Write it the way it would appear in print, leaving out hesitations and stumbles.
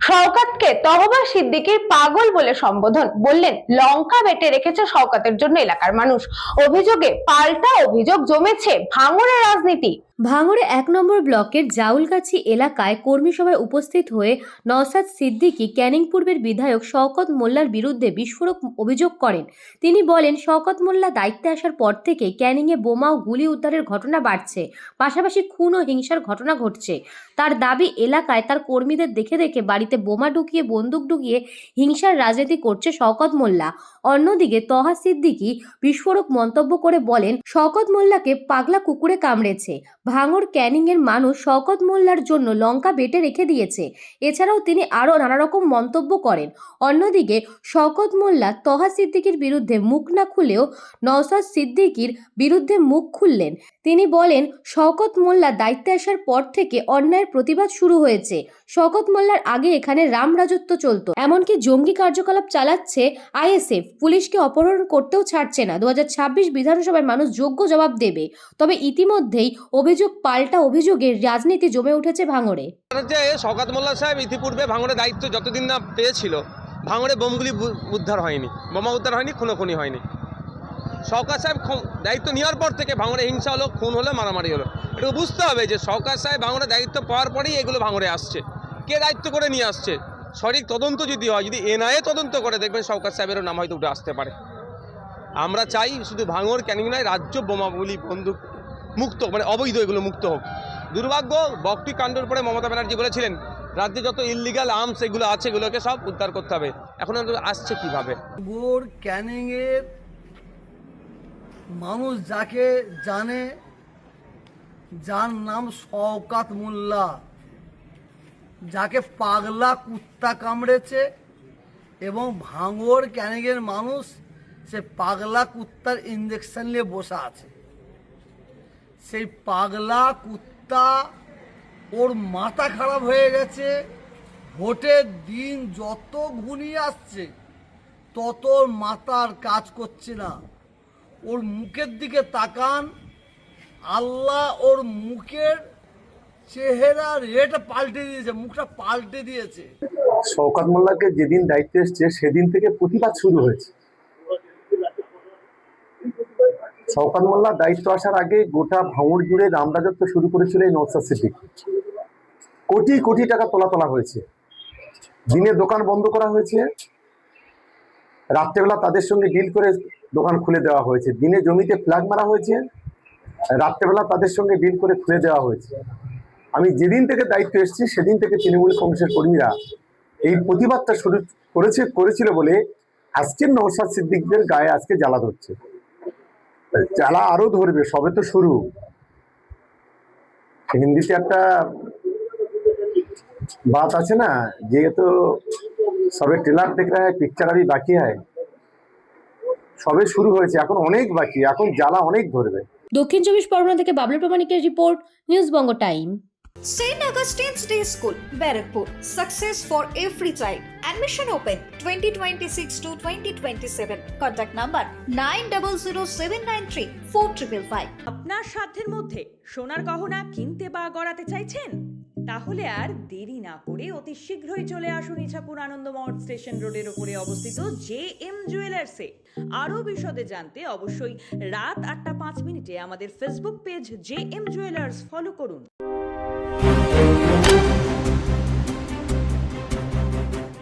শওকতকে তহবা সিদ্দিকীর পাগল বলে সম্বোধন, বললেন লঙ্কা বেটে রেখেছে শওকতের জন্য এলাকার মানুষ। অভিযোগে পাল্টা অভিযোগ, জমেছে ভাঙড়ের রাজনীতি। ভাঙড়ে ১ নম্বর ব্লকের জাউলগাছি এলাকায় কর্মী সভায় উপস্থিত হয়ে নওশাদ সিদ্দিকী ক্যানিং পূর্বের বিধায়ক শওকত মোল্লার বিরুদ্ধে বিস্ফোরক অভিযোগ করেন। তিনি বলেন, শওকত মোল্লা দায়িত্বে আসার পর থেকে ক্যানিংয়ে বোমা ও গুলি উদ্ধারের ঘটনা বাড়ছে, পাশাপাশি খুন ও হিংসার ঘটনা ঘটছে। তার দাবি, এলাকায় তার কর্মীদের দেখে দেখে বাড়িতে বোমা ঢুকিয়ে বন্দুক ঢুকিয়ে হিংসার রাজনীতি করছে শওকত মোল্লা। অন্যদিকে তহা সিদ্দিকী বিস্ফোরক মন্তব্য করে বলেন, শওকত মোল্লাকে পাগলা কুকুরে কামড়েছে। ভাঙড় ক্যানিং এর মানুষ শওকত মোল্লার জন্য লঙ্কা বেটে রেখে দিয়েছে। এছাড়াও তিনি আরও নানা রকম মন্তব্য করেন। অন্যদিকে শওকত মোল্লা তহা সিদ্দিকীর বিরুদ্ধে মুখ না খুলেও নওশাদ সিদ্দিকীর বিরুদ্ধে মুখ খুললেন। তিনি বলেন, শওকত মোল্লা দায়িত্বে আসার পর থেকে অন্যায়ের প্রতিবাদ শুরু হয়েছে। শওকত মোল্লার আগে এখানে রাম রাজত্ব চলত, এমনকি জঙ্গি কার্যকলাপ চালাচ্ছে আইএসএফ। পুলিশকে অপহরণ করতেও ছাড়ছে না। 2026 বিধানসভায় মানুষ যোগ্য জবাব দেবে। তবে ইতিমধ্যেই অভিযোগ পাল্টা অভিযোগের রাজনীতি জমে উঠেছে ভাঙড়ে। শওকত মোল্লা সাহেব ইতিপূর্বে ভাঙড়ে দায়িত্ব যতদিন না পেয়েছিল, ভাঙড়ে বোমগুলি উদ্ধার হয়নি, বোমা উদ্ধার হয়নি, খুনোখুনি হয়নি। শওকত সাহেব দায়িত্ব নেওয়ার পর থেকে ভাঙড়ে হিংসা হলো, খুন হলো, মারামারি হলো। একটু বুঝতে হবে যে শওকত সাহেব ভাঙড়ে দায়িত্ব পাওয়ার পরেই এগুলো ভাঙড়ে আসছে। কে দায়িত্ব করে নিয়ে আসছে? সঠিক তদন্ত যদি হয়, যদি এনআইএ তদন্ত করে, দেখবেন শওকত সাহেবেরও নাম হয়তো উঠে আসতে পারে। আমরা চাই শুধু ভাঙড় ক্যানিং নয়, রাজ্য বোমাগুলি বন্দুক মুক্ত, মানে অবৈধ এগুলো মুক্ত হোক। দুর্ভাগ্য, বকটি কাণ্ডের পরে মমতা ব্যানার্জি বলেছিলেন রাজ্যে যত ইললিগাল আর্মস এগুলো আছে এগুলোকে সব উদ্ধার করতে হবে। এখন আসছে কিভাবে? ক্যানিংয়ের মানুষ যাকে জানে, যার নাম শওকত মোল্লা, যাকে পাগলা কুত্তা কামড়েছে, এবং ভাঙড় ক্যানিংয়ের মানুষ সে পাগলা কুত্তার ইঞ্জেকশন নিয়ে বসে আছে। সেই পাগলা কুত্তা, ওর মাথা খারাপ হয়ে গেছে। ভোটের দিন যত ঘনিয়ে আসছে তত মাথার কাজ করছে না। ওর মুখের দিকে তাকান, আল্লাহ ওর মুখের চেহারা রেট পাল্টে দিয়েছে, মুখটা পাল্টে দিয়েছে। শওকত মোল্লাকে যেদিন দায়িত্ব এসছে সেদিন থেকে প্রতিবাদ শুরু হয়েছে। শওকত মোল্লা দায়িত্ব আসার আগে গোটা ভাঙড় জুড়ে রাম রাজত্ব শুরু করেছিল এই নওশাদ সিদ্দিকী। কোটি কোটি টাকা তোলা হয়েছে, দিনে দোকান বন্ধ করা হয়েছে, রাত্রেবেলা তাদের সঙ্গে ডিল করে দোকান খুলে দেওয়া হয়েছে, দিনে জমিতে ফ্ল্যাগ মারা হয়েছে, রাত্রেবেলা তাদের সঙ্গে ডিল করে খুলে দেওয়া হয়েছে। আমি যেদিন থেকে দায়িত্ব এসেছি সেদিন থেকে তৃণমূল কংগ্রেসের কর্মীরা এই প্রতিবাদটা শুরু করেছিল বলে আজকের নওশাদ সিদ্দিকীদের গায়ে আজকে জ্বালা ধরছে। জ্বালা আরো ধরবে, সবে তো শুরু। হিন্দিতে একটা বাত আছে না, যে তো সবে ট্রেলার দেখ রা হ্যায়, পিকচার আভি বাকি হ্যায়। সবে শুরু হয়েছে, এখন অনেক বাকি, এখন জ্বালা অনেক ধরবে। দক্ষিণ 24 পরগনা থেকে Bablu প্রামাণিকের report, news Banga time. St. Augustine's Day School, Barrackpur. Success for every child. Admission open 2026 to 2027. Contact number 9007934555. আপনার সাধ্যের মধ্যে সোনার গহনা কিনতে বা গড়াতে চাইছেন? তাহলে আর দেরি না করে অতি শীঘ্রই চলে আসুন ইছাপুর আনন্দমঠ স্টেশন রোডের উপরে অবস্থিত JM জুয়েলার্সে। আরও বিশদে জানতে অবশ্যই রাত 8টা 5 মিনিটে আমাদের Facebook page JM jewellers follow করুন।